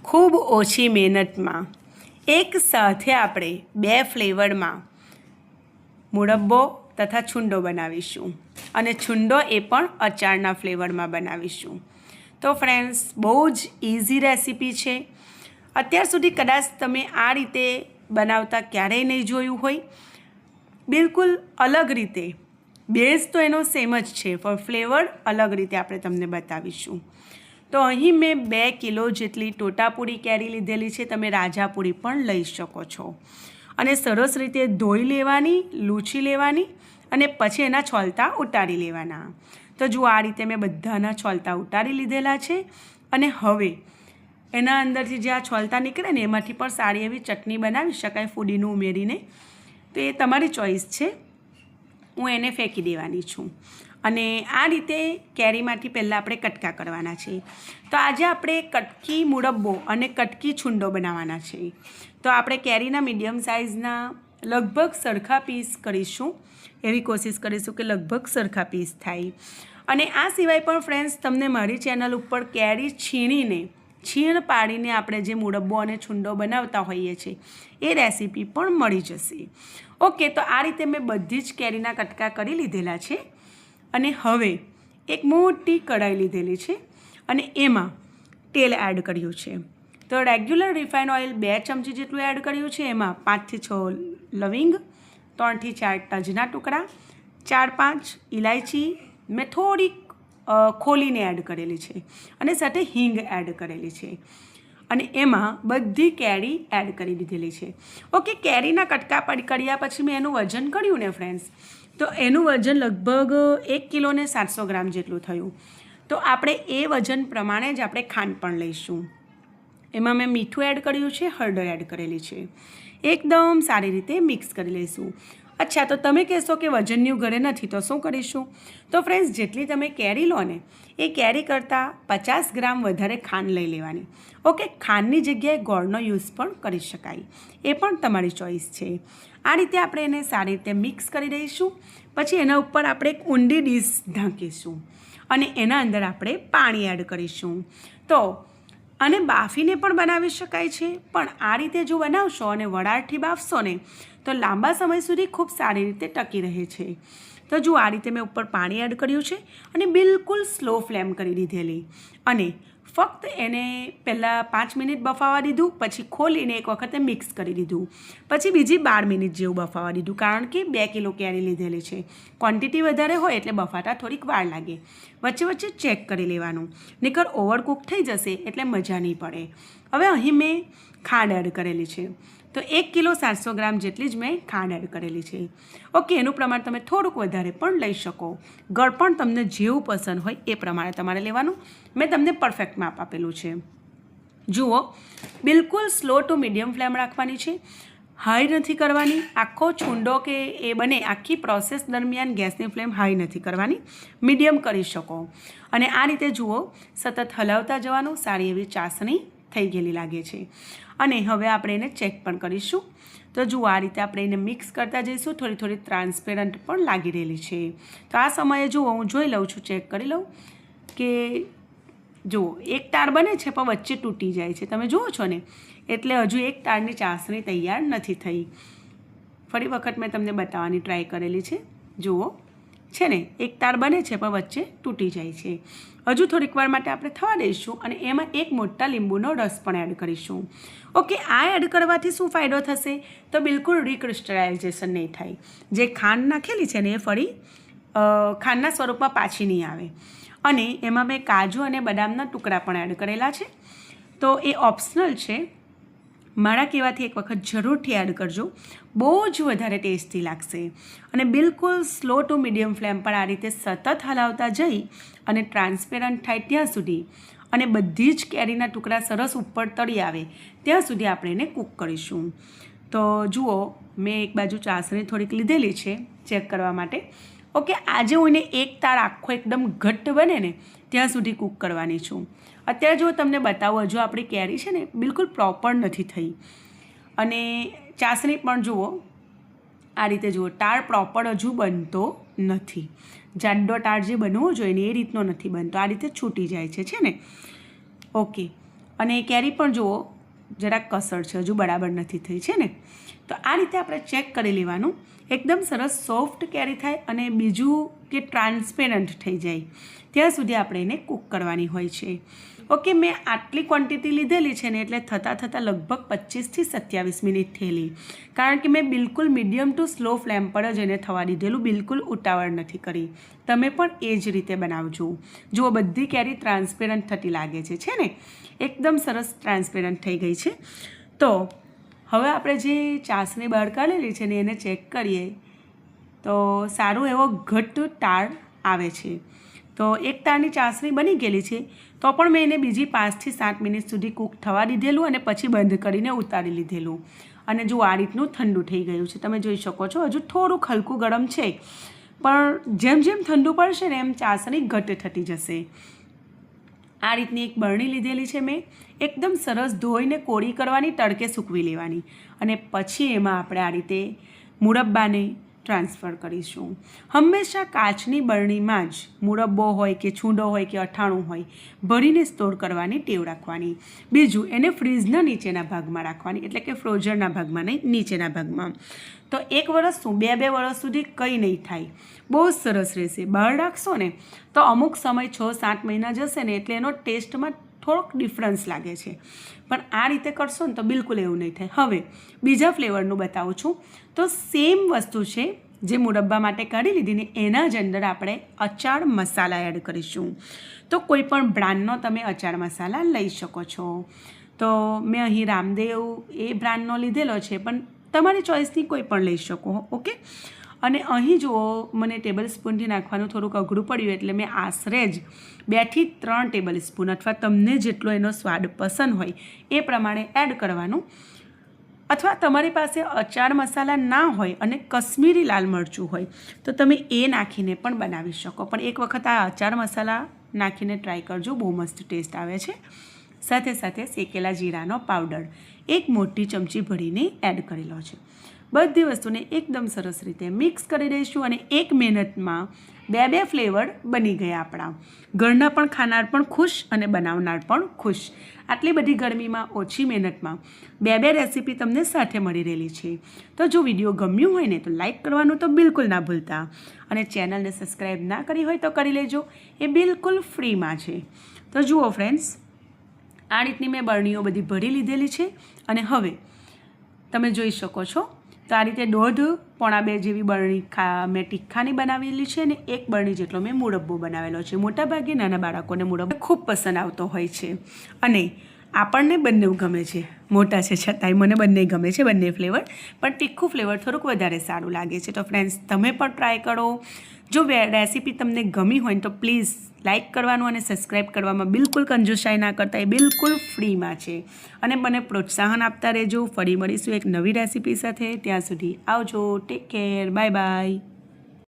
ખૂબ ઓછી મહેનતમાં એક સાથે આપણે 2 ફ્લેવરમાં મુરબ્બો તથા છુંડો બનાવીશું અને છુંડો એ પણ અચારના ફ્લેવરમાં બનાવીશું. તો ફ્રેન્ડ્સ, બહુ જ ઇઝી રેસીપી છે. અત્યાર સુધી કદાચ તમે આ રીતે બનાવતા ક્યારેય નહીં જોયું હોય. બિલકુલ અલગ રીતે, બેઝ તો એનો સેમ જ છે, પણ ફ્લેવર અલગ રીતે આપણે તમને બતાવીશું. તો અહીં મેં 2 કિલો જેટલી ટોટાપુરી કેરી લીધેલી છે. તમે રાજાપુરી પણ લઈ શકો છો. અને સરસ રીતે ધોઈ લેવાની, લૂછી લેવાની અને પછી એના છોલતા ઉતારી લેવાના. તો જુઓ, આ રીતે મેં બધાના છોલતા ઉતારી લીધેલા છે. અને હવે એના અંદરથી જે આ છોલતા નીકળે ને એમાંથી પણ સારી એવી ચટણી બનાવી શકાય ફૂદીનું ઉમેરીને. તો એ તમારી ચોઈસ છે. હું એને ફેંકી દેવાની છું. અને આ રીતે કેરીમાંથી પહેલાં આપણે કટકા કરવાના છે. તો આજે આપણે કટકી મુરબ્બો અને કટકી છુંડો બનાવવાના છે. તો આપણે કેરીના મીડિયમ સાઇઝના લગભગ સરખા પીસ કરીશું. એવી કોશિશ કરીશું કે લગભગ સરખા પીસ થાય. અને આ સિવાય પણ ફ્રેન્ડ્સ, તમને મારી ચેનલ ઉપર કેરી છીણ પાડીને આપણે જે મુરબ્બો અને છુંડો બનાવતા હોઈએ છીએ એ રેસીપી પણ મળી જશે. ઓકે, તો આ રીતે મેં બધી જ કેરીના કટકા કરી લીધેલા છે. અને હવે એક મોટી કઢાઈ લીધેલી છે અને એમાં તેલ એડ કર્યું છે. તો રેગ્યુલર રિફાઇન ઓઇલ 2 ચમચી જેટલું એડ કર્યું છે. એમાં 5 થી 6 લવિંગ, 3 થી 4 તજના ટુકડા, 4-5 ઇલાયચી મેં થોડીક ખોલીને એડ કરેલી છે અને સાથે હિંગ એડ કરેલી છે. અને એમાં બધી કેરી એડ કરી દીધેલી છે. ઓકે, કેરીના કટકા કર્યા પછી મેં એનું વજન કર્યું ને ફ્રેન્ડ્સ, તો એનું વજન લગભગ 1 કિલોને 700 ગ્રામ જેટલું થયું. તો આપણે એ વજન પ્રમાણે જ આપણે ખાંડ પણ લઈશું. એમાં મેં મીઠું એડ કર્યું છે, હળદર એડ કરેલી છે. એકદમ સારી રીતે મિક્સ કરી લઈશું. અચ્છા, તો તમે કહેશો કે વજનનું ઘરે નથી તો શું કરીશું? તો ફ્રેન્ડ્સ, જેટલી તમે કેરી લો ને એ કેરી કરતાં 50 ગ્રામ વધારે ખાંડ લઈ લેવાની. ઓકે, ખાંડની જગ્યાએ ગોળનો યુઝ પણ કરી શકાય. એ પણ તમારી ચોઈસ છે. આ રીતે આપણે એને સારી રીતે મિક્સ કરી દઈશું. પછી એના ઉપર આપણે એક ઊંડી ડીશ ઢાંકીશું અને એના અંદર આપણે પાણી એડ કરીશું. તો અને બાફીને પણ બનાવી શકાય છે, પણ આ રીતે જો બનાવશો અને વરાળથી બાફશો ને તો લાંબા સમય સુધી ખૂબ સારી રીતે ટકી રહે છે. તો જુઓ, આ રીતે મેં ઉપર પાણી એડ કર્યું છે અને બિલકુલ સ્લો ફ્લેમ કરી દીધેલી. અને ફક્ત એને પહેલાં 5 મિનિટ બફાવા દીધું, પછી ખોલીને એક વખતે મિક્સ કરી દીધું, પછી બીજી 12 મિનિટ જેવું બફાવા દીધું. કારણ કે 2 કિલો કેરી લીધેલી છે, ક્વોન્ટિટી વધારે હોય એટલે બફાતા થોડીક વાર લાગે. વચ્ચે વચ્ચે ચેક કરી લેવાનું, નહીંતર ઓવરકુક થઈ જશે એટલે મજા નહીં પડે. હવે અહીં મેં ખાંડ એડ કરેલી છે. તો 1 કિલો 700 ગ્રામ જેટલી જ મેં ખાંડ એડ કરેલી છે. ઓકે, એનું પ્રમાણ તમે થોડુંક વધારે પણ લઈ શકો. ગળ પણ તમને જેવું પસંદ હોય એ પ્રમાણે તમારે લેવાનું. મેં તમને પરફેક્ટ માપ આપેલું છે. જુઓ, બિલકુલ સ્લો ટુ મીડિયમ ફ્લેમ રાખવાની છે. હાઈ નથી કરવાની. આખો છુંડો કે એ બને આખી પ્રોસેસ દરમિયાન ગેસની ફ્લેમ હાઈ નથી કરવાની, મીડિયમ કરી શકો. અને આ રીતે જુઓ, સતત હલાવતા જવાનું. સારી એવી ચાસણી થઈ ગયેલી લાગે છે. અને હવે આપણે એને ચેક પણ કરીશું. તો જુઓ, આ રીતે આપણે એને મિક્સ કરતા જઈશું. થોડી થોડી ટ્રાન્સપેરન્ટ પણ લાગી રહેલી છે. તો આ સમયે જુઓ, હું જોઈ લઉં છું, ચેક કરી લઉં કે જુઓ, એક તાર બને છે પણ વચ્ચે તૂટી જાય છે. તમે જુઓ છો ને, એટલે હજુ એક તારની ચાસણી તૈયાર નથી થઈ. ફરી વખત મેં તમને બતાવવાની ટ્રાય કરેલી છે. જુઓ છે ને, એક તાર બને છે પણ વચ્ચે તૂટી જાય છે. હજુ થોડીક વાર માટે આપણે થવા દઈશું અને એમાં એક મોટા લીંબુનો રસ પણ એડ કરીશું. ઓકે, આ એડ કરવાથી શું ફાયદો થશે? તો બિલકુલ રિક્રિસ્ટલાઇઝેશન નહીં થાય. જે ખાંડ નાખેલી છે ને એ ફરી ખાંડના સ્વરૂપમાં પાછી નહીં આવે. અને એમાં મેં કાજુ અને બદામના ટુકડા પણ એડ કરેલા છે. તો એ ઓપ્શનલ છે. મારા કહેવાથી એક વખત જરૂરથી એડ કરજો. બહુ જ વધારે ટેસ્ટી લાગશે. અને બિલકુલ સ્લો ટુ મીડિયમ ફ્લેમ પર આ રીતે સતત હલાવતા જઈ અને ટ્રાન્સપેરન્ટ થાય ત્યાં સુધી અને બધી જ કેરીના ટુકડા સરસ ઉપર તળી આવે ત્યાં સુધી આપણે એને કૂક કરીશું. તો જુઓ, મેં એક બાજુ ચાસણી થોડીક લીધેલી છે ચેક કરવા માટે. ઓકે, આજે હું એને એક તાર આખો એકદમ ઘટ્ટ બને ને ત્યાં સુધી કૂક કરવાની છું. અત્યારે જો તમને બતાવું, હજુ આપણી કેરી છે ને બિલકુલ પ્રોપર નથી થઈ. અને ચાસણી પણ જુઓ, આ રીતે જુઓ, ટાળ પ્રોપર હજુ બનતો નથી. જાડો ટાળ જે બનવો જોઈએ ને એ રીતનો નથી બનતો. આ રીતે છૂટી જાય છે ને. ઓકે, અને કેરી પણ જુઓ જરાક કસર છે, હજુ બરાબર નથી થઈ છે ને. તો આ રીતે આપણે ચેક કરી લેવાનું, એકદમ સરસ સોફ્ટ કેરી થાય અને બીજું કે ટ્રાન્સપેરન્ટ થઈ જાય ત્યાં સુધી આપણે એને કૂક કરવાની હોય છે. ઓકે, મેં આટલી ક્વોન્ટિટી લીધેલી છે ને એટલે થતાં લગભગ 25થી 27 મિનિટ થયેલી, કારણ કે મેં બિલકુલ મીડિયમ ટુ સ્લો ફ્લેમ પર જ એને થવા દીધેલું, બિલકુલ ઉતાવળ નથી કરી. તમે પણ એ જ રીતે બનાવજો. જુઓ બધી કેરી ટ્રાન્સપેરન્ટ થતી લાગે છે ને, એકદમ સરસ ટ્રાન્સપેરન્ટ થઈ ગઈ છે. તો હવે આપણે જે ચાસણી બહાર કાઢેલી છે ને એને ચેક કરીએ તો સારો એવો ઘટ્ટ તાર આવે છે. તો એક તારની ચાસણી બની ગયેલી છે, તો પણ મેં એને બીજી 5થી 7 મિનિટ સુધી કૂક થવા દીધેલું અને પછી બંધ કરીને ઉતારી લીધેલું. અને જો આ રીતનું ઠંડુ થઈ ગયું છે, તમે જોઈ શકો છો. હજુ થોડુંક હલકું ગરમ છે, પણ જેમ જેમ ઠંડુ પડશે ને એમ ચાસણી ઘટ્ટ થતી જશે. આ રીતની એક બરણી લીધેલી છે મેં, એકદમ સરસ ધોઈને કોરી કરવાની, તડકે સૂકવી લેવાની અને પછી એમાં આપણે આ રીતે મુરબ્બાને ટ્રાન્સફર કરીશું. હંમેશા કાચની બરણીમાં જ મુરબ્બો હોય કે છૂંદો હોય કે અથાણું હોય ભરીને સ્ટોર કરવાની ટેવ રાખવાની. બીજું, એને ફ્રીઝના નીચેના ભાગમાં રાખવાની, એટલે કે ફ્રોઝરના ભાગમાં નહીં, નીચેના ભાગમાં. તો 1 વર્ષ શું 2 વર્ષ સુધી કંઈ નહીં થાય, બહુ જ સરસ રહેશે. બહાર રાખશો ને તો અમુક સમય 6-7 મહિના જશે ને એટલે એનો ટેસ્ટમાં થોડોક ડિફરન્સ લાગે છે, પણ આ રીતે કરશો ને તો બિલકુલ એવું નહીં થાય. હવે બીજા ફ્લેવરનું બતાવું છું. તો સેમ વસ્તુ છે જે મુરબ્બા માટે કાઢી લીધી ને એના જ અંદર આપણે અચાર મસાલા એડ કરીશું. તો કોઈ પણ બ્રાન્ડનો તમે અચાર મસાલા લઈ શકો છો. તો મેં અહીં રામદેવ એ બ્રાન્ડનો લીધેલો છે, પણ તમારી ચોઈસની કોઈ પણ લઈ શકો. ઓકે, અને અહીં જુઓ મને ટેબલ સ્પૂનથી નાખવાનું થોડુંક અઘરું પડ્યું એટલે મેં આશરે જ 2 થી 3 ટેબલ સ્પૂન અથવા તમને જેટલો એનો સ્વાદ પસંદ હોય એ પ્રમાણે એડ કરવાનું. અથવા તમારી પાસે અચાર મસાલા ના હોય અને કશ્મીરી લાલ મરચું હોય તો તમે એ નાખીને પણ બનાવી શકો, પણ એક વખત આ અચાર મસાલા નાખીને ટ્રાય કરજો, બહુ મસ્ત ટેસ્ટ આવે છે. સાથે સાથે શેકેલા જીરાનો પાવડર 1 મોટી ચમચી ભરીને એડ કરેલો છે. બધી વસ્તુને એકદમ સરસ રીતે મિક્સ કરી દઈશું અને 1 મિનિટમાં 2 ફ્લેવર બની ગયા આપણા. ઘરના પણ ખાનાર પણ ખુશ અને બનાવનાર પણ ખુશ. આટલી બધી ગરમીમાં ઓછી મહેનતમાં 2 રેસીપી તમને સાથે મળી રહેલી છે. તો જો વિડીયો ગમ્યું હોય ને તો લાઈક કરવાનું તો બિલકુલ ના ભૂલતા, અને ચેનલને સબસ્ક્રાઈબ ના કરી હોય તો કરી લેજો, એ બિલકુલ ફ્રીમાં છે. તો જુઓ ફ્રેન્ડ્સ, આ રીતની મેં બરણીઓ બધી ભરી લીધેલી છે અને હવે તમે જોઈ શકો છો. તો આ રીતે 1.5-2 જેવી બરણી મેં ટીક્ખાની બનાવેલી છે અને 1 બરણી જેટલો મેં મુરબ્બો બનાવેલો છે. મોટાભાગે નાના બાળકોને મુરબ્બો ખૂબ પસંદ આવતો હોય છે અને આપણને બંને ગમે છે. મોટા છે છતાંય મને બંને ગમે છે, બંને ફ્લેવર, પણ તીખું ફ્લેવર થોડુંક વધારે સારું લાગે છે. તો ફ્રેન્ડ્સ, તમે પણ ટ્રાય કરો. જો રેસીપી તમને ગમી હોય તો પ્લીઝ લાઇક કરવાનું અને સબસ્ક્રાઈબ કરવામાં બિલકુલ કંજૂસાઈ ના કરતા, એ બિલકુલ ફ્રીમાં છે. અને મને પ્રોત્સાહન આપતા રહેજો. ફરી મળીશું એક નવી રેસીપી સાથે. ત્યાં સુધી આવજો, ટેક કેર, બાય બાય.